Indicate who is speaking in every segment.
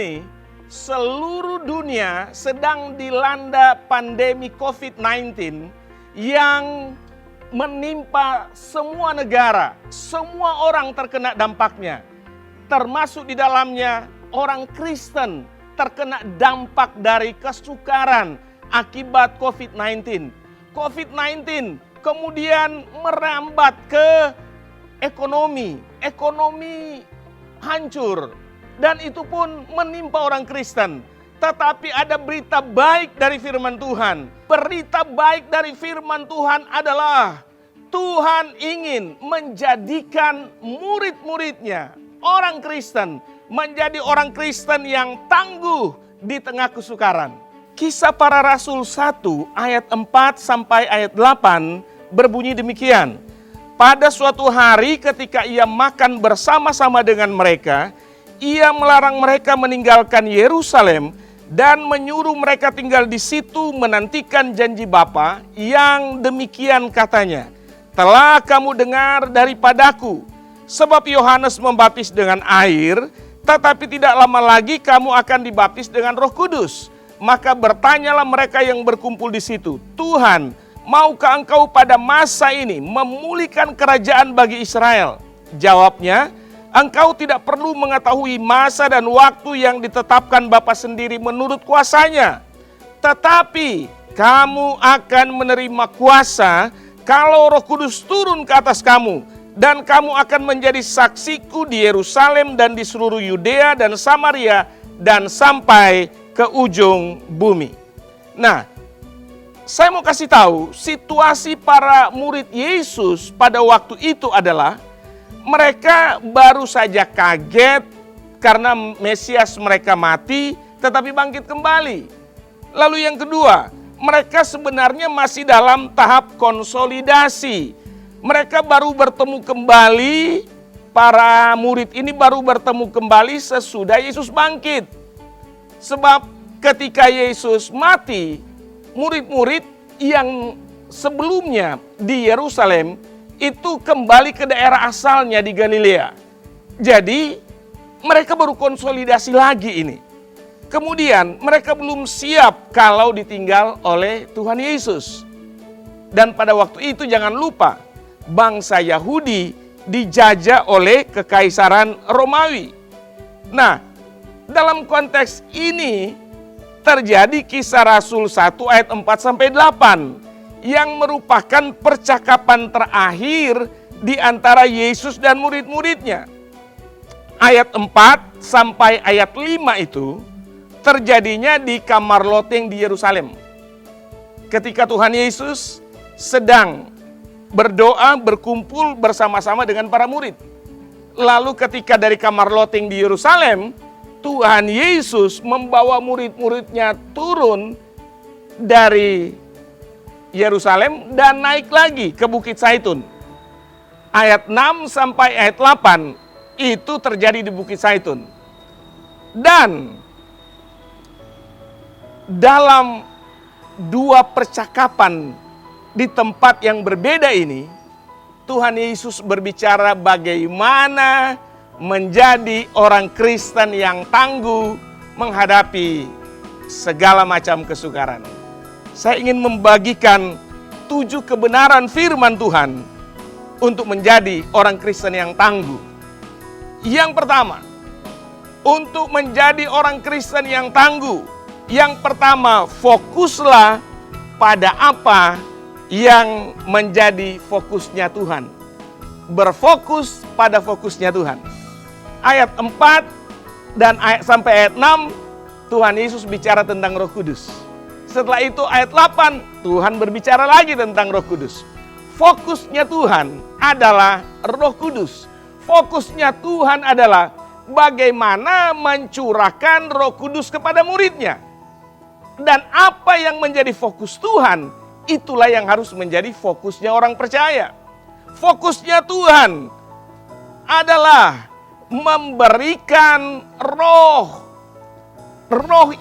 Speaker 1: ini seluruh dunia sedang dilanda pandemi COVID-19 yang menimpa semua negara. Semua orang terkena dampaknya. Termasuk di dalamnya orang Kristen terkena dampak dari kesukaran akibat COVID-19. COVID-19 kemudian merambat ke ekonomi. Ekonomi hancur. Dan itu pun menimpa orang Kristen. Tetapi ada berita baik dari firman Tuhan. Berita baik dari firman Tuhan adalah Tuhan ingin menjadikan murid-muridnya, orang Kristen, menjadi orang Kristen yang tangguh di tengah kesukaran. Kisah Para Rasul 1 ayat 4 sampai ayat 8 berbunyi demikian. Pada suatu hari ketika ia makan bersama-sama dengan mereka, ia melarang mereka meninggalkan Yerusalem dan menyuruh mereka tinggal di situ menantikan janji Bapa yang demikian katanya. Telah kamu dengar daripadaku, sebab Yohanes membaptis dengan air, tetapi tidak lama lagi kamu akan dibaptis dengan Roh Kudus. Maka bertanyalah mereka yang berkumpul di situ, Tuhan, maukah engkau pada masa ini memulihkan kerajaan bagi Israel? Jawabnya, engkau tidak perlu mengetahui masa dan waktu yang ditetapkan Bapa sendiri menurut kuasanya. Tetapi kamu akan menerima kuasa kalau Roh Kudus turun ke atas kamu. Dan kamu akan menjadi saksiku di Yerusalem dan di seluruh Yudea dan Samaria dan sampai ke ujung bumi. Nah, saya mau kasih tahu situasi para murid Yesus pada waktu itu adalah mereka baru saja kaget karena Mesias mereka mati tetapi bangkit kembali. Lalu yang kedua, mereka sebenarnya masih dalam tahap konsolidasi. Mereka baru bertemu kembali, para murid ini baru bertemu kembali sesudah Yesus bangkit. Sebab ketika Yesus mati, murid-murid yang sebelumnya di Yerusalem itu kembali ke daerah asalnya di Galilea. Jadi mereka baru konsolidasi lagi ini. Kemudian mereka belum siap kalau ditinggal oleh Tuhan Yesus. Dan pada waktu itu jangan lupa, bangsa Yahudi dijajah oleh kekaisaran Romawi. Nah, dalam konteks ini terjadi Kisah Rasul 1 ayat 4 sampai 8 yang merupakan percakapan terakhir di antara Yesus dan murid-muridnya. Ayat 4 sampai ayat 5 itu terjadinya di kamar loteng di Yerusalem. Ketika Tuhan Yesus sedang berdoa, berkumpul bersama-sama dengan para murid. Lalu ketika dari kamar loteng di Yerusalem, Tuhan Yesus membawa murid-muridnya turun dari Yerusalem dan naik lagi ke Bukit Zaitun. Ayat 6 sampai ayat 8 itu terjadi di Bukit Zaitun. Dan dalam dua percakapan di tempat yang berbeda ini, Tuhan Yesus berbicara bagaimana menjadi orang Kristen yang tangguh menghadapi segala macam kesukaran. Saya ingin membagikan 7 kebenaran firman Tuhan untuk menjadi orang Kristen yang tangguh. Yang pertama, untuk menjadi orang Kristen yang tangguh, yang pertama, fokuslah pada apa yang menjadi fokusnya Tuhan. Berfokus pada fokusnya Tuhan. Ayat 4 dan sampai ayat 6, Tuhan Yesus bicara tentang Roh Kudus. Setelah itu ayat 8, Tuhan berbicara lagi tentang Roh Kudus. Fokusnya Tuhan adalah Roh Kudus. Fokusnya Tuhan adalah bagaimana mencurahkan Roh Kudus kepada muridnya. Dan apa yang menjadi fokus Tuhan, itulah yang harus menjadi fokusnya orang percaya. Fokusnya Tuhan adalah memberikan roh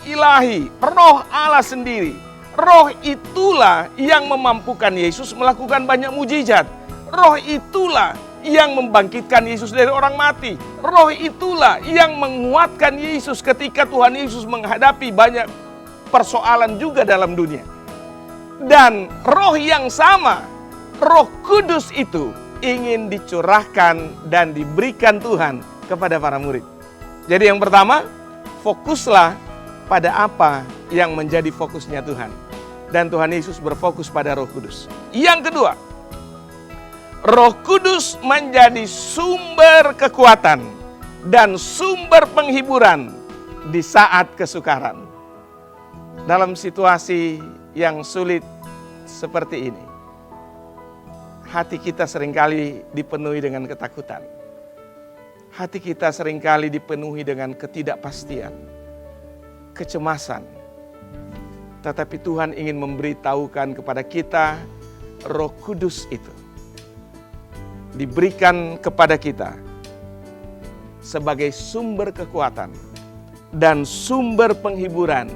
Speaker 1: ilahi, roh Allah sendiri. Roh itulah yang memampukan Yesus melakukan banyak mujizat. Roh itulah yang membangkitkan Yesus dari orang mati. Roh itulah yang menguatkan Yesus ketika Tuhan Yesus menghadapi banyak persoalan juga dalam dunia. Dan roh yang sama, Roh Kudus itu ingin dicurahkan dan diberikan Tuhan kepada para murid. Jadi yang pertama, fokuslah pada apa yang menjadi fokusnya Tuhan. Dan Tuhan Yesus berfokus pada Roh Kudus. Yang kedua, Roh Kudus menjadi sumber kekuatan dan sumber penghiburan di saat kesukaran. Dalam situasi yang sulit seperti ini, hati kita seringkali dipenuhi dengan ketakutan. Hati kita seringkali dipenuhi dengan ketidakpastian, kecemasan. Tetapi Tuhan ingin memberitahukan kepada kita, Roh Kudus itu diberikan kepada kita sebagai sumber kekuatan dan sumber penghiburan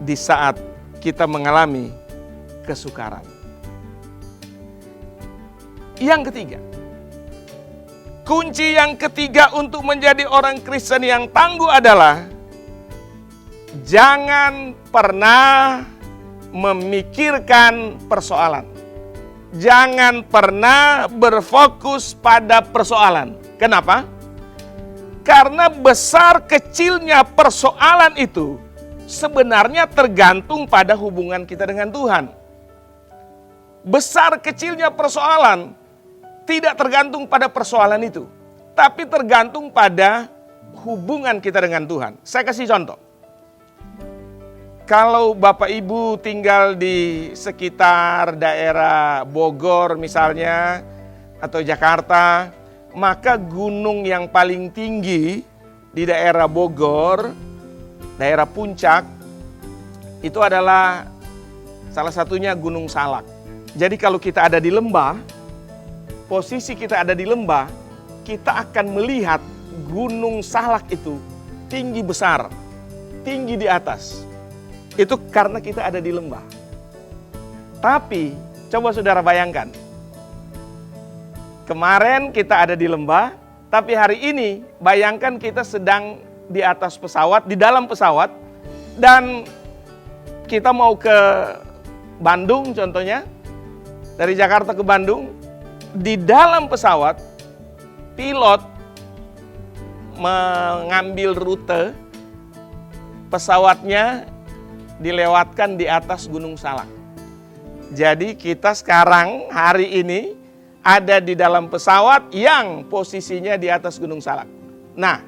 Speaker 1: di saat kita mengalami kesukaran. Yang ketiga, kunci yang ketiga untuk menjadi orang Kristen yang tangguh adalah jangan pernah memikirkan persoalan. Jangan pernah berfokus pada persoalan. Kenapa? Karena besar kecilnya persoalan itu sebenarnya tergantung pada hubungan kita dengan Tuhan. Besar kecilnya persoalan tidak tergantung pada persoalan itu, tapi tergantung pada hubungan kita dengan Tuhan. Saya kasih contoh. Kalau Bapak Ibu tinggal di sekitar daerah Bogor misalnya, atau Jakarta, maka gunung yang paling tinggi di daerah Bogor, daerah puncak, itu adalah salah satunya Gunung Salak. Jadi kalau kita ada di lembah, posisi kita ada di lembah, kita akan melihat Gunung Salak itu tinggi besar, tinggi di atas. Itu karena kita ada di lembah. Tapi coba saudara bayangkan, kemarin kita ada di lembah, tapi hari ini bayangkan kita sedang di atas pesawat, di dalam pesawat, dan kita mau ke Bandung contohnya, dari Jakarta ke Bandung. Di dalam pesawat, pilot mengambil rute pesawatnya dilewatkan di atas Gunung Salak. Jadi kita sekarang hari ini ada di dalam pesawat yang posisinya di atas Gunung Salak. Nah,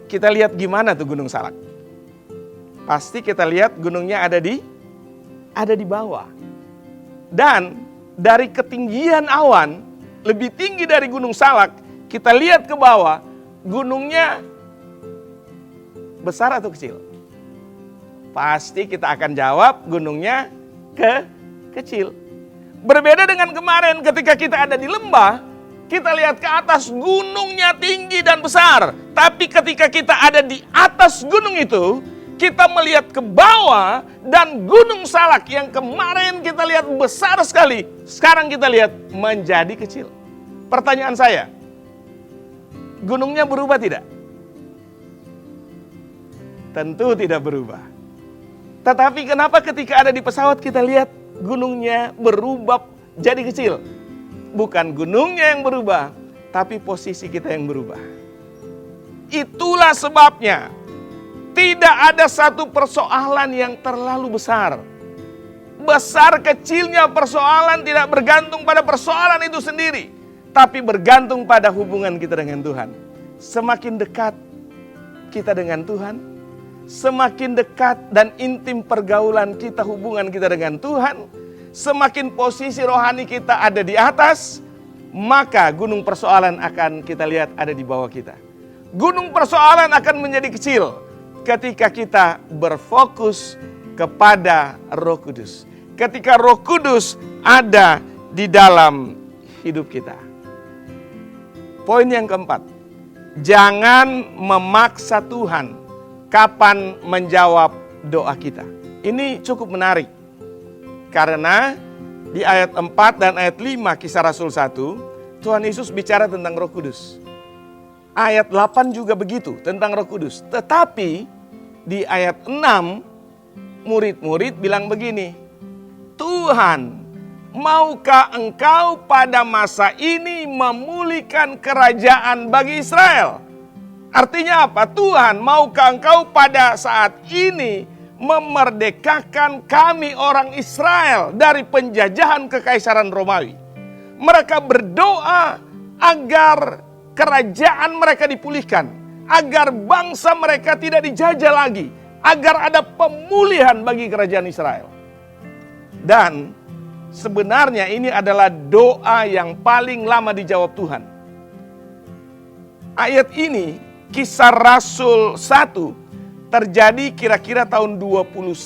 Speaker 1: kita lihat gimana tuh Gunung Salak. Pasti kita lihat gunungnya ada di bawah. Dan dari ketinggian awan lebih tinggi dari Gunung Salak, kita lihat ke bawah, gunungnya besar atau kecil? Pasti kita akan jawab gunungnya kecil. Berbeda dengan kemarin ketika kita ada di lembah, kita lihat ke atas gunungnya tinggi dan besar. Tapi ketika kita ada di atas gunung itu, kita melihat ke bawah dan Gunung Salak yang kemarin kita lihat besar sekali, sekarang kita lihat menjadi kecil. Pertanyaan saya, gunungnya berubah tidak? Tentu tidak berubah. Tetapi kenapa ketika ada di pesawat kita lihat gunungnya berubah jadi kecil? Bukan gunungnya yang berubah, tapi posisi kita yang berubah. Itulah sebabnya tidak ada satu persoalan yang terlalu besar. Besar kecilnya persoalan tidak bergantung pada persoalan itu sendiri, tapi bergantung pada hubungan kita dengan Tuhan. Semakin dekat kita dengan Tuhan, semakin dekat dan intim pergaulan kita, hubungan kita dengan Tuhan, semakin posisi rohani kita ada di atas, maka gunung persoalan akan kita lihat ada di bawah kita. Gunung persoalan akan menjadi kecil ketika kita berfokus kepada Roh Kudus. Ketika Roh Kudus ada di dalam hidup kita. Poin yang keempat, jangan memaksa Tuhan kapan menjawab doa kita. Ini cukup menarik. Karena di ayat 4 dan ayat 5 Kisah Rasul 1, Tuhan Yesus bicara tentang Roh Kudus. Ayat 8 juga begitu, tentang Roh Kudus. Tetapi di ayat 6, murid-murid bilang begini, Tuhan, maukah engkau pada masa ini memulihkan kerajaan bagi Israel? Artinya apa? Tuhan, maukah engkau pada saat ini memerdekakan kami orang Israel dari penjajahan kekaisaran Romawi? Mereka berdoa agar kerajaan mereka dipulihkan, agar bangsa mereka tidak dijajah lagi, agar ada pemulihan bagi kerajaan Israel. Dan sebenarnya ini adalah doa yang paling lama dijawab Tuhan. Ayat ini, Kisah Rasul 1, terjadi kira-kira tahun 29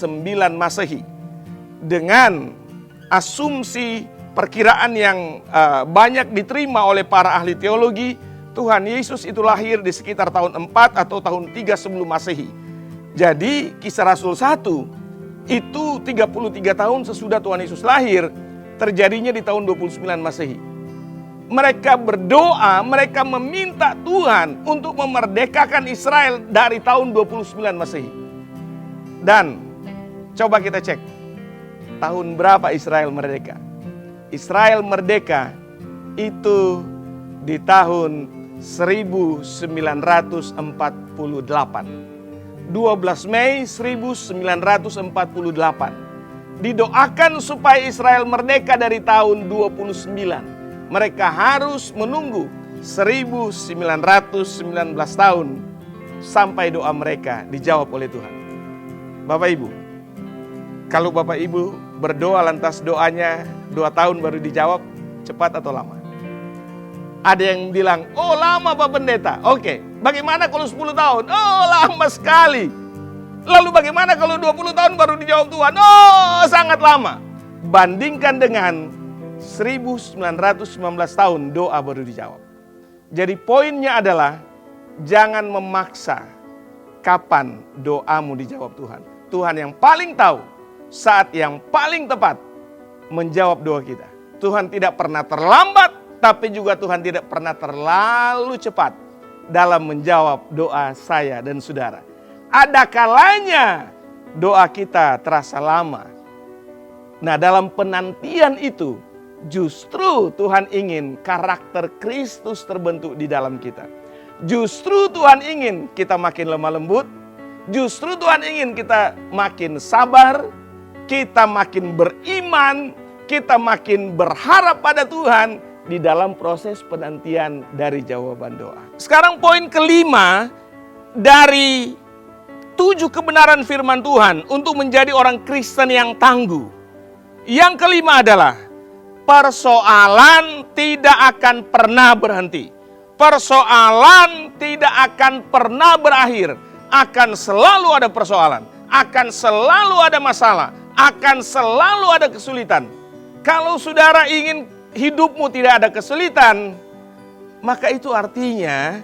Speaker 1: Masehi. Dengan asumsi perkiraan yang banyak diterima oleh para ahli teologi, Tuhan Yesus itu lahir di sekitar tahun 4 atau tahun 3 sebelum Masehi. Jadi Kisah Rasul 1 itu 33 tahun sesudah Tuhan Yesus lahir, terjadinya di tahun 29 Masehi. Mereka berdoa, mereka meminta Tuhan untuk memerdekakan Israel dari tahun 29 Masehi. Dan coba kita cek, tahun berapa Israel merdeka? Israel merdeka itu di tahun 1948. 12 Mei 1948. Didoakan supaya Israel merdeka dari tahun 29. Mereka harus menunggu 1919 tahun sampai doa mereka dijawab oleh Tuhan. Bapak Ibu, kalau Bapak Ibu berdoa lantas doanya 2 tahun baru dijawab, cepat atau lama? Ada yang bilang, oh lama Pak Pendeta. Oke, bagaimana kalau 10 tahun? Oh lama sekali. Lalu bagaimana kalau 20 tahun baru dijawab Tuhan? Oh sangat lama. Bandingkan dengan 1919 tahun doa baru dijawab. Jadi poinnya adalah jangan memaksa kapan doamu dijawab Tuhan. Tuhan yang paling tahu saat yang paling tepat menjawab doa kita. Tuhan tidak pernah terlambat, tapi juga Tuhan tidak pernah terlalu cepat dalam menjawab doa saya dan saudara. Ada kalanya doa kita terasa lama. Nah, dalam penantian itu justru Tuhan ingin karakter Kristus terbentuk di dalam kita. Justru Tuhan ingin kita makin lemah lembut. Justru Tuhan ingin kita makin sabar, kita makin beriman, kita makin berharap pada Tuhan di dalam proses penantian dari jawaban doa. Sekarang poin kelima dari 7 kebenaran firman Tuhan untuk menjadi orang Kristen yang tangguh. Yang kelima adalah persoalan tidak akan pernah berhenti. Persoalan tidak akan pernah berakhir. Akan selalu ada persoalan, akan selalu ada masalah, akan selalu ada kesulitan. Kalau saudara ingin hidupmu tidak ada kesulitan, maka itu artinya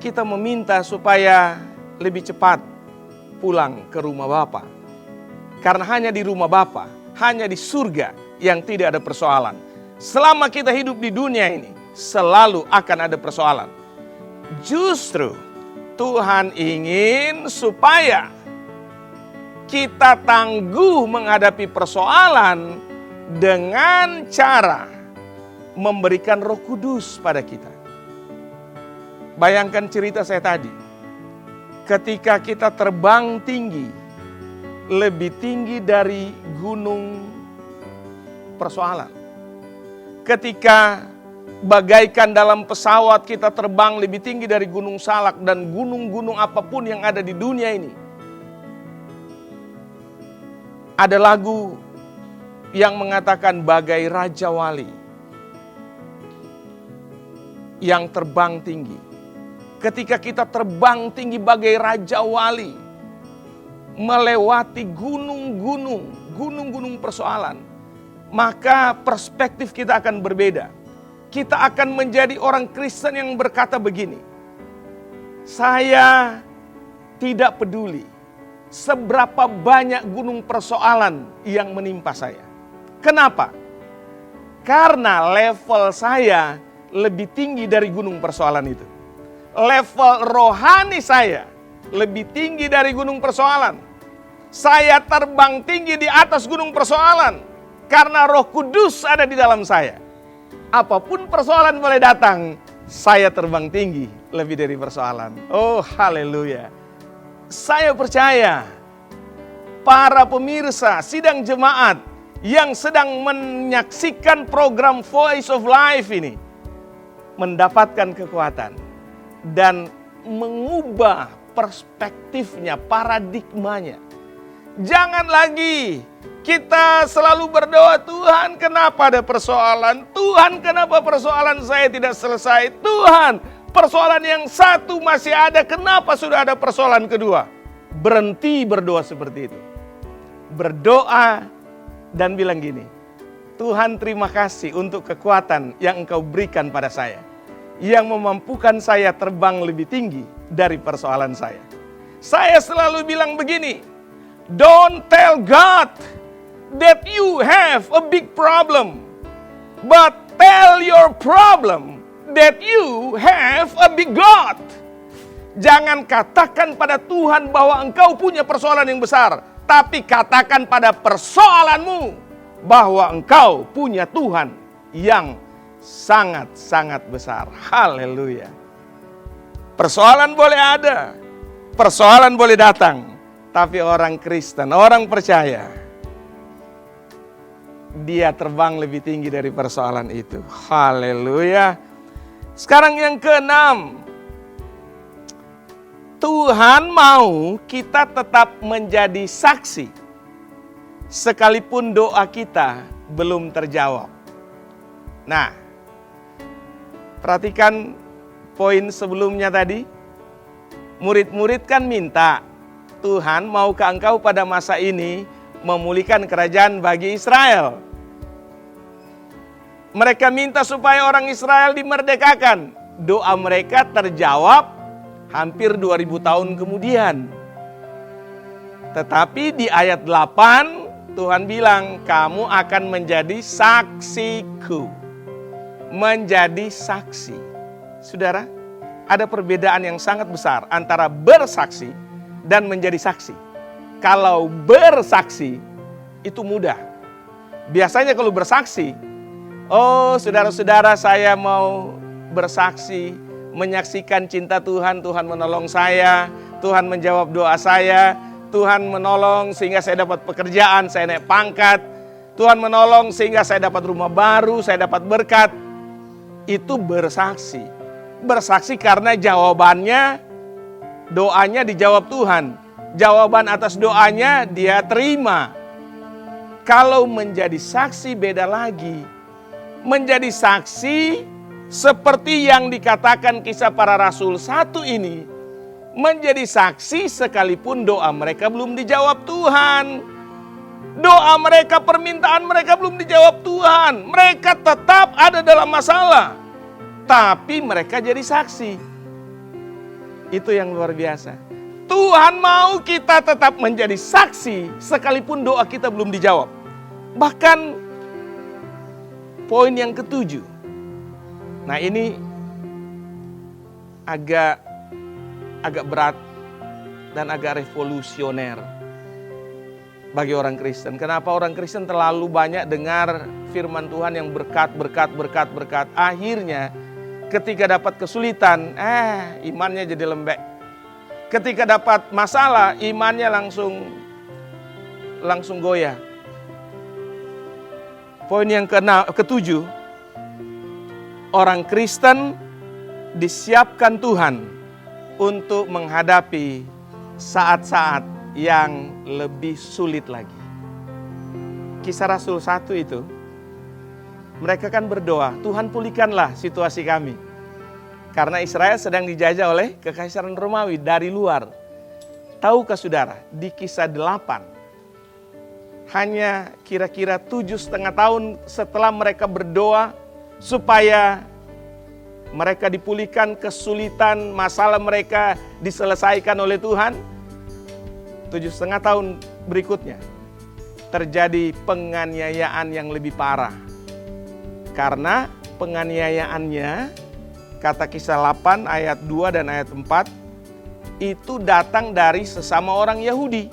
Speaker 1: kita meminta supaya lebih cepat pulang ke rumah Bapa. Karena hanya di rumah Bapa, hanya di surga yang tidak ada persoalan. Selama kita hidup di dunia ini, selalu akan ada persoalan. Justru Tuhan ingin supaya kita tangguh menghadapi persoalan dengan cara memberikan Roh Kudus pada kita. Bayangkan cerita saya tadi. Ketika kita terbang tinggi, lebih tinggi dari gunung persoalan. Ketika bagaikan dalam pesawat kita terbang lebih tinggi dari Gunung Salak dan gunung-gunung apapun yang ada di dunia ini. Ada lagu yang mengatakan bagai Raja Wali yang terbang tinggi. Ketika kita terbang tinggi bagai Raja Wali, melewati gunung-gunung persoalan, maka perspektif kita akan berbeda. Kita akan menjadi orang Kristen yang berkata begini, saya tidak peduli seberapa banyak gunung persoalan yang menimpa saya. Kenapa? Karena level saya lebih tinggi dari gunung persoalan itu. Level rohani saya lebih tinggi dari gunung persoalan. Saya terbang tinggi di atas gunung persoalan karena Roh Kudus ada di dalam saya. Apapun persoalan boleh datang, saya terbang tinggi lebih dari persoalan. Oh, haleluya. Saya percaya para pemirsa sidang jemaat yang sedang menyaksikan program Voice of Life ini mendapatkan kekuatan dan mengubah perspektifnya, paradigmanya. Jangan lagi kita selalu berdoa, Tuhan kenapa ada persoalan? Tuhan kenapa persoalan saya tidak selesai? Tuhan, persoalan yang satu masih ada, kenapa sudah ada persoalan kedua? Berhenti berdoa seperti itu. Berdoa dan bilang gini, Tuhan terima kasih untuk kekuatan yang Engkau berikan pada saya, yang memampukan saya terbang lebih tinggi dari persoalan saya. Saya selalu bilang begini, don't tell God that you have a big problem, but tell your problem that you have a big God. Jangan katakan pada Tuhan bahwa engkau punya persoalan yang besar, tapi katakan pada persoalanmu bahwa engkau punya Tuhan yang sangat-sangat besar. Haleluya. Persoalan boleh ada, persoalan boleh datang, tapi orang Kristen, orang percaya, dia terbang lebih tinggi dari persoalan itu. Haleluya. Sekarang yang keenam, Tuhan mau kita tetap menjadi saksi sekalipun doa kita belum terjawab. Nah, perhatikan poin sebelumnya tadi. Murid-murid kan minta, Tuhan maukah engkau pada masa ini memulihkan kerajaan bagi Israel? Mereka minta supaya orang Israel dimerdekakan. Doa mereka terjawab hampir 2000 tahun kemudian. Tetapi di ayat 8 Tuhan bilang, kamu akan menjadi saksiku. Menjadi saksi. Saudara, ada perbedaan yang sangat besar antara bersaksi dan menjadi saksi. Kalau bersaksi itu mudah. Biasanya kalau bersaksi, oh saudara-saudara saya mau bersaksi, menyaksikan cinta Tuhan, Tuhan menolong saya, Tuhan menjawab doa saya, Tuhan menolong sehingga saya dapat pekerjaan, saya naik pangkat, Tuhan menolong sehingga saya dapat rumah baru, saya dapat berkat. Itu bersaksi. Bersaksi karena jawabannya, doanya dijawab Tuhan. Jawaban atas doanya dia terima. Kalau menjadi saksi beda lagi. Menjadi saksi seperti yang dikatakan Kisah Para Rasul 1 ini, menjadi saksi sekalipun doa mereka belum dijawab Tuhan. Doa mereka, permintaan mereka belum dijawab Tuhan. Mereka tetap ada dalam masalah, tapi mereka jadi saksi. Itu yang luar biasa. Tuhan mau kita tetap menjadi saksi sekalipun doa kita belum dijawab. Bahkan poin yang ketujuh. Nah ini agak berat dan agak revolusioner bagi orang Kristen. Kenapa orang Kristen terlalu banyak dengar firman Tuhan yang berkat. Akhirnya ketika dapat kesulitan, imannya jadi lembek. Ketika dapat masalah, imannya langsung goyah. Poin yang ketujuh, orang Kristen disiapkan Tuhan untuk menghadapi saat-saat yang lebih sulit lagi. Kisah Rasul 1 itu, mereka kan berdoa, Tuhan pulihkanlah situasi kami. Karena Israel sedang dijajah oleh Kekaisaran Romawi dari luar. Tahukah saudara, di Kisah 8, hanya kira-kira 7,5 tahun setelah mereka berdoa, supaya mereka dipulihkan, kesulitan, masalah mereka diselesaikan oleh Tuhan. 7,5 tahun berikutnya terjadi penganiayaan yang lebih parah. Karena penganiayaannya, kata Kisah 8 ayat 2 dan ayat 4, itu datang dari sesama orang Yahudi.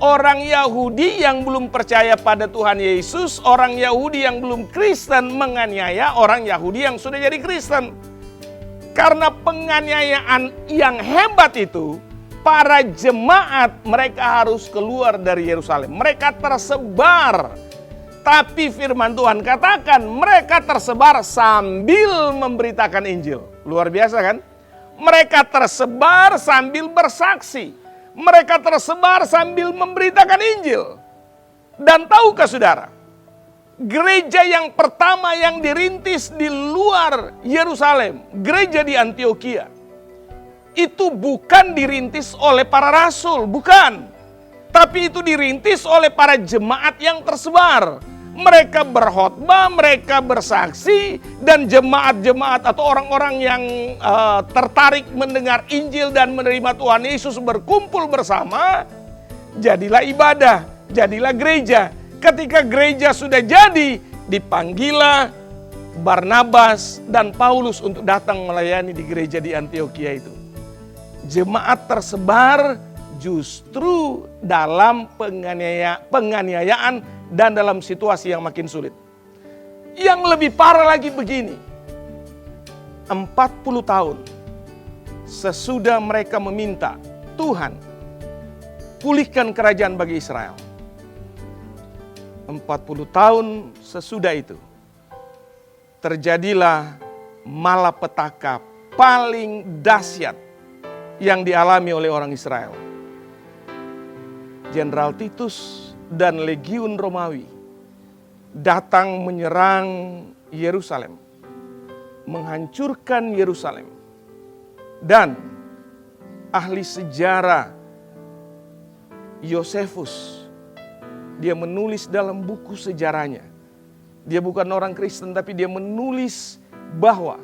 Speaker 1: Orang Yahudi yang belum percaya pada Tuhan Yesus, orang Yahudi yang belum Kristen menganiaya orang Yahudi yang sudah jadi Kristen. Karena penganiayaan yang hebat itu, para jemaat mereka harus keluar dari Yerusalem. Mereka tersebar. Tapi firman Tuhan katakan mereka tersebar sambil memberitakan Injil. Luar biasa kan? Mereka tersebar sambil bersaksi. Mereka tersebar sambil memberitakan Injil. Dan tahukah saudara, gereja yang pertama yang dirintis di luar Yerusalem, gereja di Antioquia, itu bukan dirintis oleh para rasul, bukan. Tapi itu dirintis oleh para jemaat yang tersebar. Mereka berkhotbah, mereka bersaksi, dan jemaat-jemaat atau orang-orang yang tertarik mendengar Injil dan menerima Tuhan Yesus berkumpul bersama, jadilah ibadah, jadilah gereja. Ketika gereja sudah jadi, dipanggillah Barnabas dan Paulus untuk datang melayani di gereja di Antioquia itu. Jemaat tersebar justru dalam penganiayaan dan dalam situasi yang makin sulit. Yang lebih parah lagi begini, 40 tahun sesudah mereka meminta, Tuhan, pulihkan kerajaan bagi Israel. 40 tahun sesudah itu, terjadilah malapetaka paling dahsyat yang dialami oleh orang Israel. Jenderal Titus dan Legiun Romawi datang menyerang Yerusalem, menghancurkan Yerusalem. Dan ahli sejarah Yosefus, dia menulis dalam buku sejarahnya. Dia bukan orang Kristen, tapi dia menulis bahwa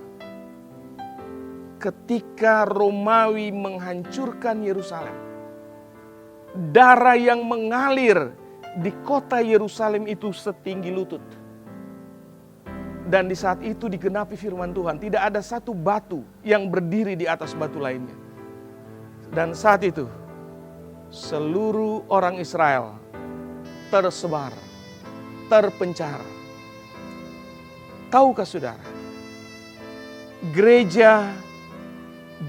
Speaker 1: ketika Romawi menghancurkan Yerusalem, darah yang mengalir di kota Yerusalem itu setinggi lutut. Dan di saat itu digenapi firman Tuhan, tidak ada satu batu yang berdiri di atas batu lainnya. Dan saat itu seluruh orang Israel tersebar, terpencar. Tahukah saudara, gereja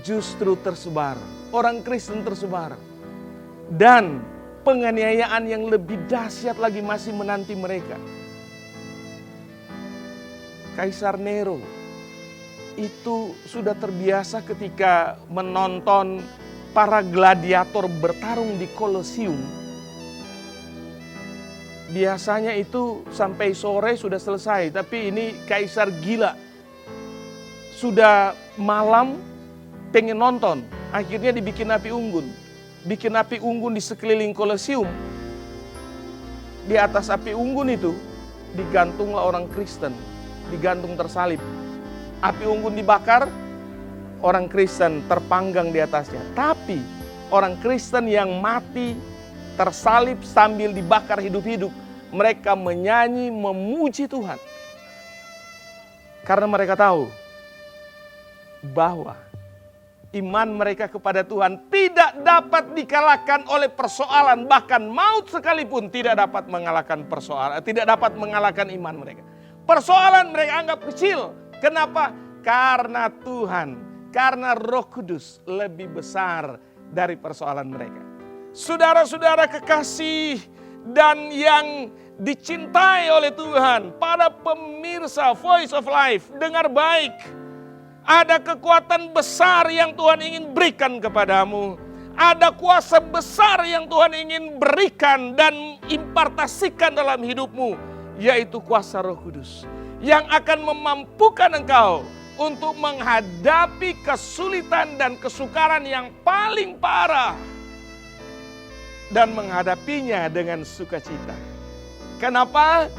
Speaker 1: justru tersebar, orang Kristen tersebar, dan penganiayaan yang lebih dahsyat lagi masih menanti mereka. Kaisar Nero itu sudah terbiasa ketika menonton para gladiator bertarung di Kolosium. Biasanya itu sampai sore sudah selesai, tapi ini kaisar gila. Sudah malam pengen nonton, akhirnya dibikin api unggun. Bikin api unggun di sekeliling Kolosium. Di atas api unggun itu digantunglah orang Kristen, digantung tersalib. Api unggun dibakar, orang Kristen terpanggang di atasnya. Tapi orang Kristen yang mati tersalib sambil dibakar hidup-hidup, mereka menyanyi memuji Tuhan. Karena mereka tahu bahwa iman mereka kepada Tuhan tidak dapat dikalahkan oleh persoalan, bahkan maut sekalipun tidak dapat mengalahkan persoalan, tidak dapat mengalahkan iman mereka. Persoalan mereka anggap kecil. Kenapa? Karena Tuhan, karena Roh Kudus lebih besar dari persoalan mereka. Saudara-saudara kekasih dan yang dicintai oleh Tuhan, para pemirsa Voice of Life, dengar baik. Ada kekuatan besar yang Tuhan ingin berikan kepadamu. Ada kuasa besar yang Tuhan ingin berikan dan impartasikan dalam hidupmu. Yaitu kuasa Roh Kudus. Yang akan memampukan engkau untuk menghadapi kesulitan dan kesukaran yang paling parah. Dan menghadapinya dengan sukacita. Kenapa?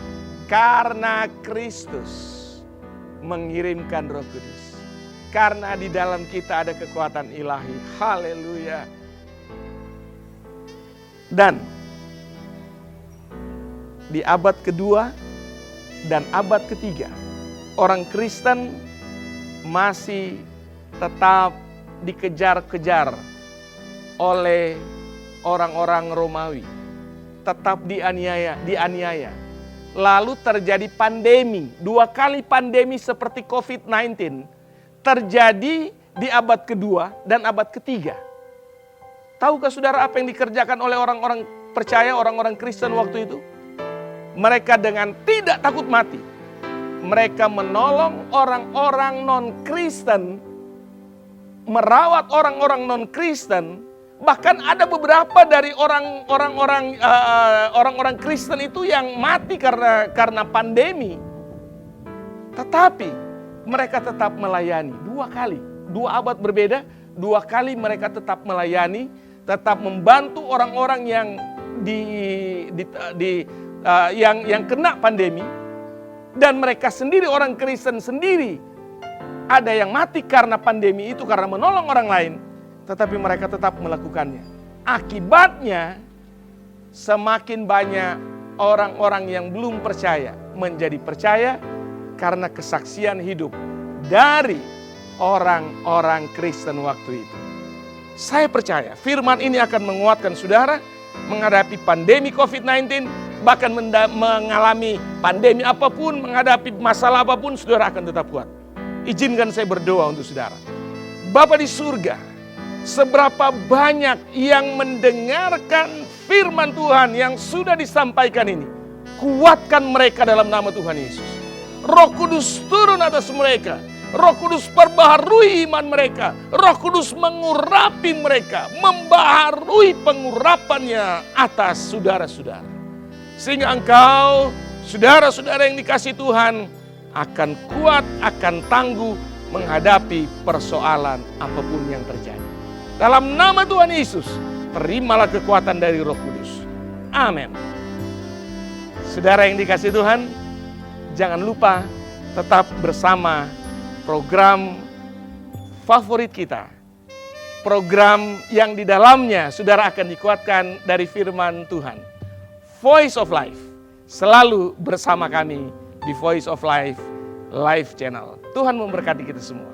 Speaker 1: Karena Kristus mengirimkan Roh Kudus. Karena di dalam kita ada kekuatan ilahi. Haleluya. Dan di abad kedua dan abad ketiga, orang Kristen masih tetap dikejar-kejar oleh orang-orang Romawi, tetap dianiaya. Lalu terjadi pandemi, 2 kali pandemi seperti COVID-19 terjadi di abad kedua dan abad ketiga. Tahukah saudara apa yang dikerjakan oleh orang-orang percaya, orang-orang Kristen waktu itu? Mereka dengan tidak takut mati, mereka menolong orang-orang non-Kristen, merawat orang-orang non-Kristen. Bahkan ada beberapa dari orang-orang Kristen itu yang mati karena pandemi. Tetapi mereka tetap melayani 2 kali. 2 abad berbeda, 2 kali mereka tetap melayani, tetap membantu orang-orang yang yang kena pandemi. Dan mereka sendiri, orang Kristen sendiri, ada yang mati karena pandemi itu karena menolong orang lain. Tetapi mereka tetap melakukannya. Akibatnya semakin banyak orang-orang yang belum percaya menjadi percaya karena kesaksian hidup dari orang-orang Kristen waktu itu. Saya percaya firman ini akan menguatkan saudara menghadapi pandemi COVID-19, bahkan mengalami pandemi apapun, menghadapi masalah apapun, saudara akan tetap kuat. Izinkan saya berdoa untuk saudara. Bapa di surga, seberapa banyak yang mendengarkan firman Tuhan yang sudah disampaikan ini, kuatkan mereka dalam nama Tuhan Yesus. Roh Kudus turun atas mereka. Roh Kudus perbaharui iman mereka. Roh Kudus mengurapi mereka, membaharui pengurapannya atas saudara-saudara. Sehingga engkau, saudara-saudara yang dikasihi Tuhan, akan kuat, akan tangguh menghadapi persoalan apapun yang terjadi. Dalam nama Tuhan Yesus, terimalah kekuatan dari Roh Kudus. Amin. Saudara yang dikasihi Tuhan, jangan lupa tetap bersama program favorit kita. Program yang di dalamnya saudara akan dikuatkan dari firman Tuhan. Voice of Life. Selalu bersama kami di Voice of Life Live Channel. Tuhan memberkati kita semua.